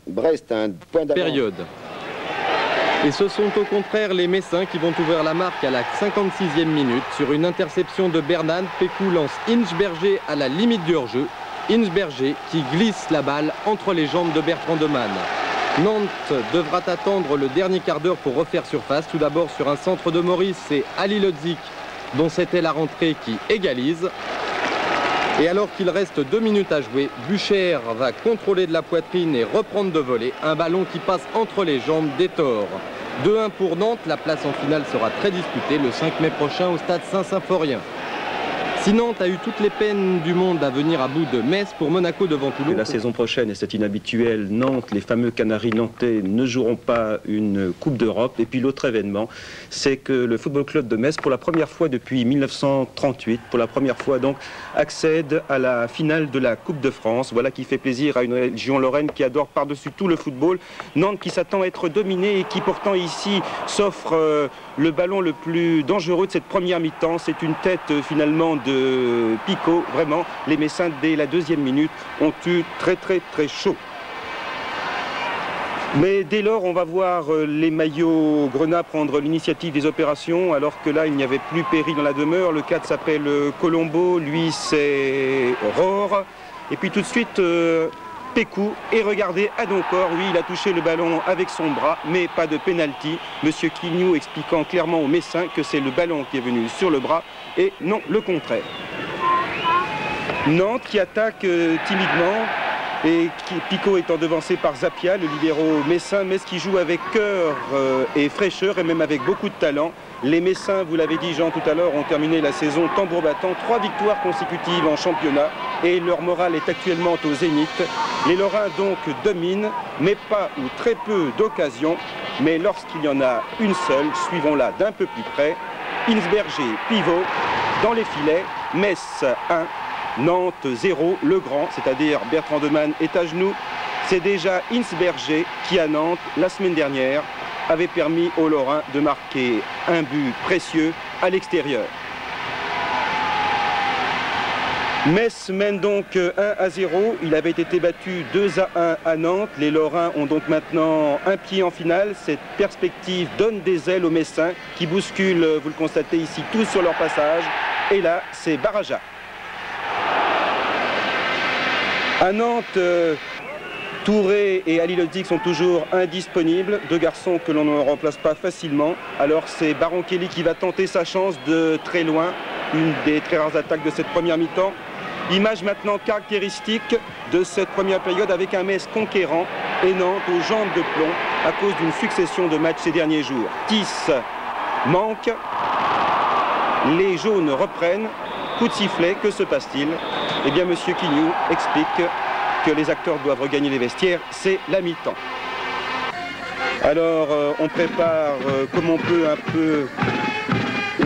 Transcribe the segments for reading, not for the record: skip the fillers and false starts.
Brest a un point d'avance. Période. Et ce sont au contraire les Messins qui vont ouvrir la marque à la 56e minute. Sur une interception de Bernard, Pécou lance Hinsberger à la limite du hors-jeu. Hinsberger qui glisse la balle entre les jambes de Bertrand Demanne. Nantes devra attendre le dernier quart d'heure pour refaire surface. Tout d'abord sur un centre de Maurice, c'est Ali Lodzik, dont c'était la rentrée, qui égalise. Et alors qu'il reste 2 minutes à jouer, Bucher va contrôler de la poitrine et reprendre de volée. Un ballon qui passe entre les jambes d'Etor. 2-1 pour Nantes, la place en finale sera très disputée le 5 mai prochain au stade Saint-Symphorien. Si Nantes a eu toutes les peines du monde à venir à bout de Metz, pour Monaco devant Toulon... La saison prochaine, et c'est inhabituel, Nantes, les fameux Canaries nantais ne joueront pas une Coupe d'Europe. Et puis l'autre événement, c'est que le Football Club de Metz, pour la première fois depuis 1938, pour la première fois donc, accède à la finale de la Coupe de France. Voilà qui fait plaisir à une région lorraine qui adore par-dessus tout le football. Nantes qui s'attend à être dominée et qui pourtant ici s'offre le ballon le plus dangereux de cette première mi-temps. C'est une tête finalement de Picot. Vraiment, les Messins dès la 2e minute ont eu très chaud. Mais dès lors, on va voir les maillots grenats prendre l'initiative des opérations, alors que là, il n'y avait plus péril dans la demeure. Le 4 s'appelle Colombo, lui c'est Rohr. Et puis tout de suite, Pécou. Et regardez, Adoncor, oui, il a touché le ballon avec son bras, mais pas de pénalty. Monsieur Quignou expliquant clairement aux Messins que c'est le ballon qui est venu sur le bras et non le contraire. Nantes qui attaque timidement. Et Picot étant devancé par Zapia, le libéro messin, Metz qui joue avec cœur et fraîcheur et même avec beaucoup de talent. Les Messins, vous l'avez dit Jean tout à l'heure, ont terminé la saison tambour battant, 3 victoires consécutives en championnat et leur morale est actuellement au zénith. Les Lorrains donc dominent, mais pas ou très peu d'occasions, mais lorsqu'il y en a une seule, suivons-la d'un peu plus près. Hinsberger, pivot, dans les filets, Metz 1. Nantes 0, le grand, c'est-à-dire Bertrand Demanne est à genoux. C'est déjà Hinsberger qui à Nantes, la semaine dernière, avait permis aux Lorrains de marquer un but précieux à l'extérieur. Metz mène donc 1-0, il avait été battu 2-1 à Nantes. Les Lorrains ont donc maintenant un pied en finale. Cette perspective donne des ailes aux Messins qui bousculent, vous le constatez ici, tous sur leur passage. Et là, c'est Baraja. À Nantes, Touré et Ali Lodzik sont toujours indisponibles, 2 garçons que l'on ne remplace pas facilement. Alors c'est Baron Kelly qui va tenter sa chance de très loin, une des très rares attaques de cette première mi-temps. Image maintenant caractéristique de cette première période avec un Metz conquérant et Nantes aux jambes de plomb à cause d'une succession de matchs ces derniers jours. Tis manque, les jaunes reprennent, coup de sifflet, que se passe-t-il? Eh bien, monsieur Quignou explique que les acteurs doivent regagner les vestiaires, c'est la mi-temps. Alors, on prépare comme on peut un peu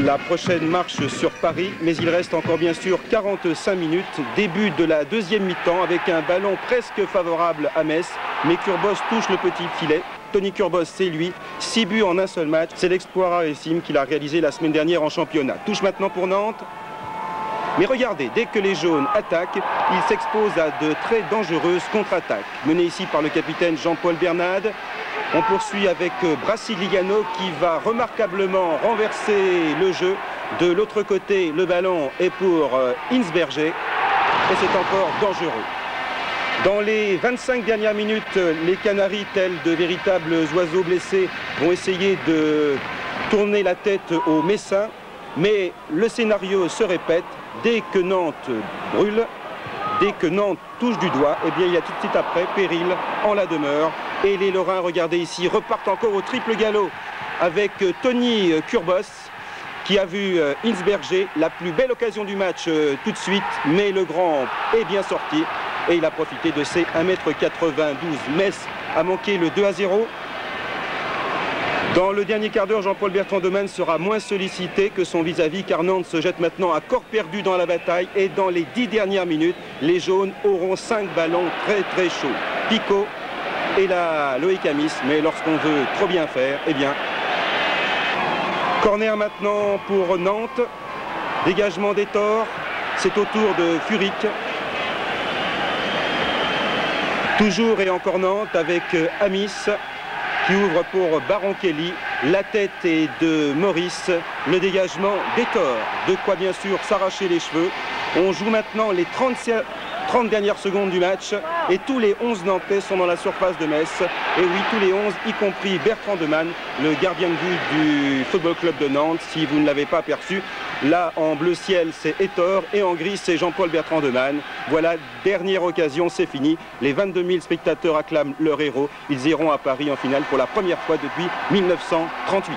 la prochaine marche sur Paris, mais il reste encore bien sûr 45 minutes, début de la 2e mi-temps avec un ballon presque favorable à Metz, mais Kurbos touche le petit filet. Tony Kurbos, c'est lui, 6 buts en un seul match, c'est l'exploit rarissime qu'il a réalisé la semaine dernière en championnat. Touche maintenant pour Nantes. Mais regardez, dès que les jaunes attaquent, ils s'exposent à de très dangereuses contre-attaques. Mené ici par le capitaine Jean-Paul Bernade, on poursuit avec Brasiliano qui va remarquablement renverser le jeu. De l'autre côté, le ballon est pour Hinsberger et c'est encore dangereux. Dans les 25 dernières minutes, les Canaries, tels de véritables oiseaux blessés, vont essayer de tourner la tête aux Messins. Mais le scénario se répète, dès que Nantes brûle, dès que Nantes touche du doigt, eh bien il y a tout de suite après péril en la demeure. Et les Lorrains, regardez ici, repartent encore au triple galop avec Tony Kurbos qui a vu Hinsberger, la plus belle occasion du match tout de suite, mais le grand est bien sorti et il a profité de ses 1,92 m. Metz a manqué le 2-0. Dans le dernier quart d'heure, Jean-Paul Bertrand Demanne sera moins sollicité que son vis-à-vis car Nantes se jette maintenant à corps perdu dans la bataille et dans les 10 dernières minutes, les jaunes auront 5 ballons très chauds. Picot et la Loïc Amis, mais lorsqu'on veut trop bien faire, eh bien... Corner maintenant pour Nantes, dégagement d'Etor, c'est au tour de Furic. Toujours et encore Nantes avec Amis qui ouvre pour Baron Kelly. La tête est de Maurice, le dégagement d'Hector. De quoi bien sûr s'arracher les cheveux. On joue maintenant les 30 dernières secondes du match et tous les 11 Nantais sont dans la surface de Metz. Et oui, tous les 11, y compris Bertrand Demanne, le gardien de but du Football Club de Nantes, si vous ne l'avez pas aperçu. Là, en bleu ciel, c'est Hector et en gris, c'est Jean-Paul Bertrand Demanne. Voilà, dernière occasion, c'est fini. Les 22 000 spectateurs acclament leur héros. Ils iront à Paris en finale pour la première fois depuis 1938.